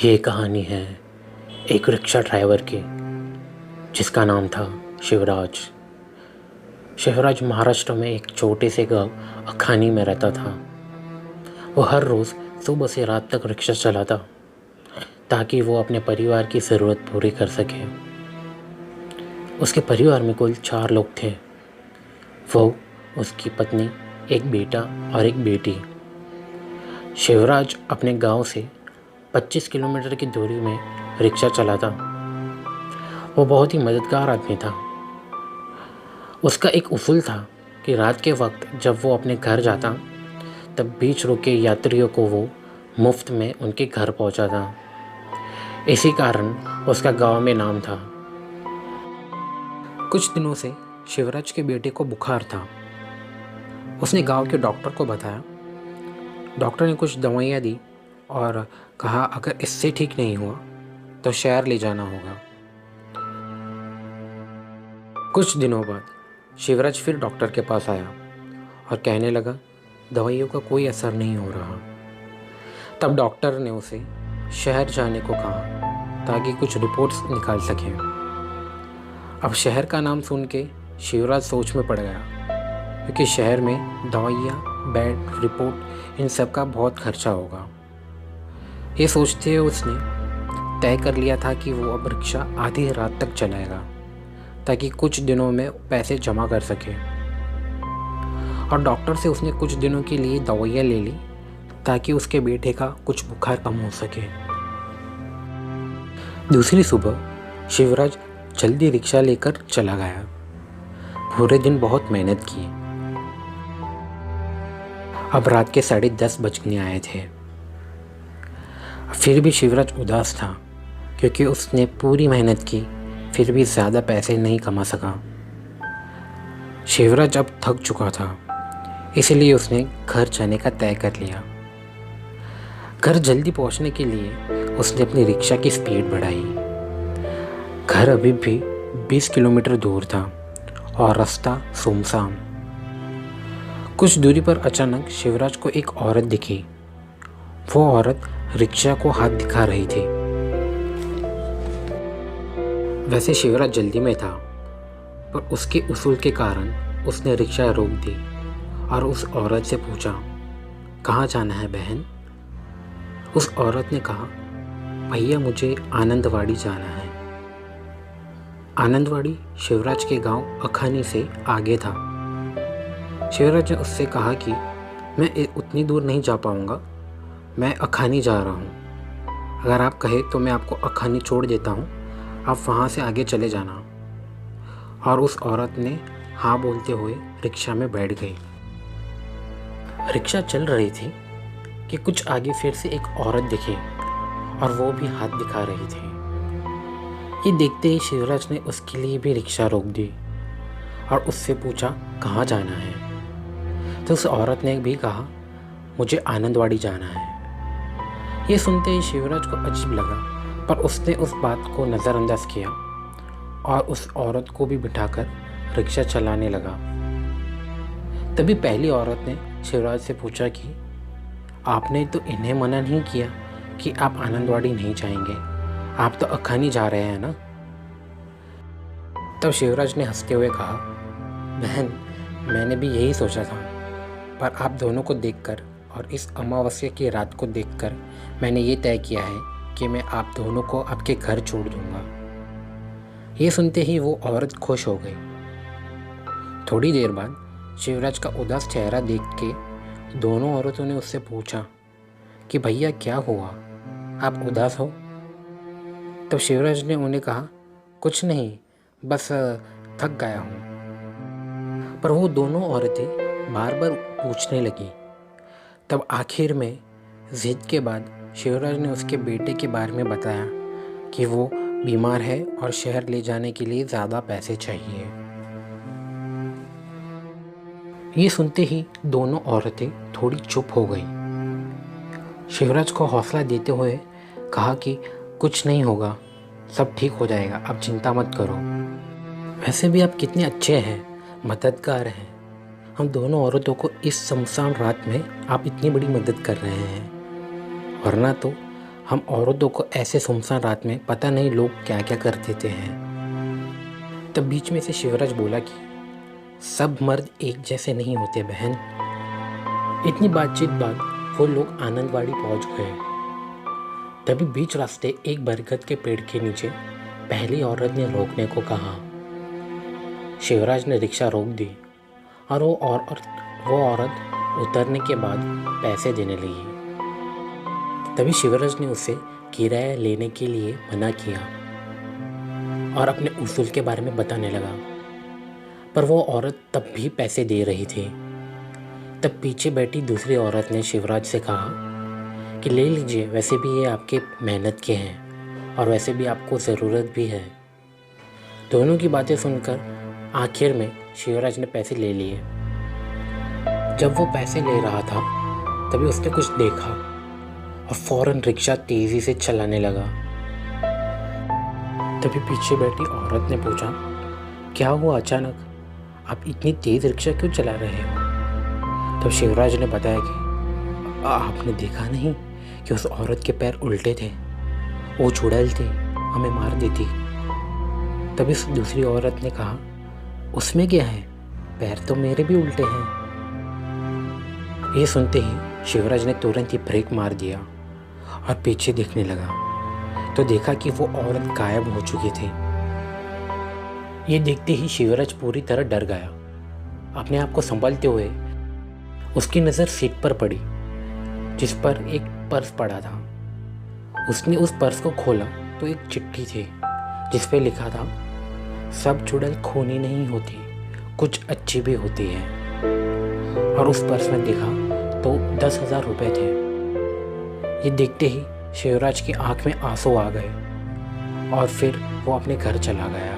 ये कहानी है एक रिक्शा ड्राइवर की जिसका नाम था शिवराज। शिवराज महाराष्ट्र में एक छोटे से गांव अखानी में रहता था। वो हर रोज़ सुबह से रात तक रिक्शा चलाता ताकि वो अपने परिवार की ज़रूरत पूरी कर सके। उसके परिवार में कुल 4 लोग थे। वो, उसकी पत्नी, एक बेटा और एक बेटी। शिवराज अपने गांव से 25 किलोमीटर की दूरी में रिक्शा चलाता। वो बहुत ही मददगार आदमी था। उसका एक उसूल था कि रात के वक्त जब वो अपने घर जाता तब बीच रुके यात्रियों को वो मुफ्त में उनके घर पहुंचाता। इसी कारण उसका गांव में नाम था। कुछ दिनों से शिवराज के बेटे को बुखार था। उसने गांव के डॉक्टर को बताया। डॉक्टर ने कुछ दवाइयाँ दी और कहा अगर इससे ठीक नहीं हुआ तो शहर ले जाना होगा। कुछ दिनों बाद शिवराज फिर डॉक्टर के पास आया और कहने लगा दवाइयों का कोई असर नहीं हो रहा। तब डॉक्टर ने उसे शहर जाने को कहा ताकि कुछ रिपोर्ट्स निकाल सके। अब शहर का नाम सुन के शिवराज सोच में पड़ गया, क्योंकि शहर में दवाइयाँ, बेड, रिपोर्ट, इन सब का बहुत खर्चा होगा। ये सोचते हुए उसने तय कर लिया था कि वो अब रिक्शा आधी रात तक चलाएगा ताकि कुछ दिनों में पैसे जमा कर सके। और डॉक्टर से उसने कुछ दिनों के लिए दवाइयाँ ले ली ताकि उसके बेटे का कुछ बुखार कम हो सके। दूसरी सुबह शिवराज जल्दी रिक्शा लेकर चला गया। पूरे दिन बहुत मेहनत की। अब रात के 10:30 बजने आए थे। फिर भी शिवराज उदास था, क्योंकि उसने पूरी मेहनत की फिर भी ज़्यादा पैसे नहीं कमा सका। शिवराज अब थक चुका था, इसलिए उसने घर जाने का तय कर लिया। घर जल्दी पहुंचने के लिए उसने अपनी रिक्शा की स्पीड बढ़ाई। घर अभी भी 20 किलोमीटर दूर था और रास्ता सुनसान। कुछ दूरी पर अचानक शिवराज को एक औरत दिखी। वो औरत रिक्शा को हाथ दिखा रही थी। वैसे शिवराज जल्दी में था, पर उसके उसूल के कारण उसने रिक्शा रोक दी और उस औरत से पूछा, कहाँ जाना है बहन? उस औरत ने कहा, भैया मुझे आनंदवाड़ी जाना है। आनंदवाड़ी शिवराज के गांव अखानी से आगे था। शिवराज ने उससे कहा कि मैं उतनी दूर नहीं जा पाऊंगा, मैं अखानी जा रहा हूँ। अगर आप कहे तो मैं आपको अखानी छोड़ देता हूँ, आप वहाँ से आगे चले जाना। और उस औरत ने हाँ बोलते हुए रिक्शा में बैठ गई। रिक्शा चल रही थी कि कुछ आगे फिर से एक औरत दिखी और वो भी हाथ दिखा रही थी। ये देखते ही शिवराज ने उसके लिए भी रिक्शा रोक दी और उससे पूछा, कहाँ जाना है? तो उस औरत ने भी कहा, मुझे आनंदवाड़ी जाना है। ये सुनते ही शिवराज को अजीब लगा, पर उसने उस बात को नज़रअंदाज किया और उस औरत को भी बिठाकर रिक्शा चलाने लगा। तभी पहली औरत ने शिवराज से पूछा कि आपने तो इन्हें मना नहीं किया कि आप आनंदवाड़ी नहीं जाएंगे, आप तो अखानी जा रहे हैं ना? तब शिवराज ने हंसते हुए कहा, बहन मैंने भी यही सोचा था, पर आप दोनों को देखकर और इस अमावस्या की रात को देखकर मैंने ये तय किया है कि मैं आप दोनों को आपके घर छोड़ दूंगा। ये सुनते ही वो औरत खुश हो गई। थोड़ी देर बाद शिवराज का उदास चेहरा देख के दोनों औरतों ने उससे पूछा कि भैया क्या हुआ, आप उदास हो? तब शिवराज ने उन्हें कहा, कुछ नहीं, बस थक गया हूँ। पर वो दोनों औरतें बार बार पूछने लगी। तब आखिर में जिद के बाद शिवराज ने उसके बेटे के बारे में बताया कि वो बीमार है और शहर ले जाने के लिए ज़्यादा पैसे चाहिए। ये सुनते ही दोनों औरतें थोड़ी चुप हो गई। शिवराज को हौसला देते हुए कहा कि कुछ नहीं होगा, सब ठीक हो जाएगा, आप चिंता मत करो। वैसे भी आप कितने अच्छे हैं, मददगार हैं। हम दोनों औरतों को इस सुनसान रात में आप इतनी बड़ी मदद कर रहे हैं, वरना तो हम औरतों को ऐसे सुनसान रात में पता नहीं लोग क्या क्या कर देते हैं। तब बीच में से शिवराज बोला कि सब मर्द एक जैसे नहीं होते बहन। इतनी बातचीत बाद वो लोग आनंदवाड़ी पहुंच गए। तभी बीच रास्ते एक बरगद के पेड़ के नीचे पहली औरत ने रोकने को कहा। शिवराज ने रिक्शा रोक दी और वो औरत उतरने के बाद पैसे देने लगी। तभी शिवराज ने उसे किराया लेने के लिए मना किया और अपने उसूल के बारे में बताने लगा, पर वो औरत तब भी पैसे दे रही थी। तब पीछे बैठी दूसरी औरत ने शिवराज से कहा कि ले लीजिए, वैसे भी ये आपके मेहनत के हैं और वैसे भी आपको ज़रूरत भी है। दोनों की बातें सुनकर आखिर में शिवराज ने पैसे ले लिए। जब वो पैसे ले रहा था तभी उसने कुछ देखा और फौरन रिक्शा तेज़ी से चलाने लगा। तभी पीछे बैठी औरत ने पूछा, क्या हुआ अचानक, आप इतनी तेज़ रिक्शा क्यों चला रहे हो? तब शिवराज ने बताया कि आपने देखा नहीं कि उस औरत के पैर उल्टे थे, वो चुड़ैल थी, हमें मार देती। तभी उस दूसरी औरत ने कहा, उसमें क्या है, पैर तो मेरे भी उल्टे हैं। ये सुनते ही शिवराज ने तुरंत ही ब्रेक मार दिया और पीछे देखने लगा तो देखा कि वो औरत गायब हो चुकी थी। ये देखते ही शिवराज पूरी तरह डर गया। अपने आप को संभालते हुए उसकी नज़र सीट पर पड़ी जिस पर एक पर्स पड़ा था। उसने उस पर्स को खोला तो एक चिट्ठी थी जिस पे लिखा था, सब चुड़ैल खूनी नहीं होती, कुछ अच्छी भी होती है। और उस पर्स में देखा तो 10,000 रुपये थे। ये देखते ही शिवराज की आंख में आंसू आ गए और फिर वो अपने घर चला गया।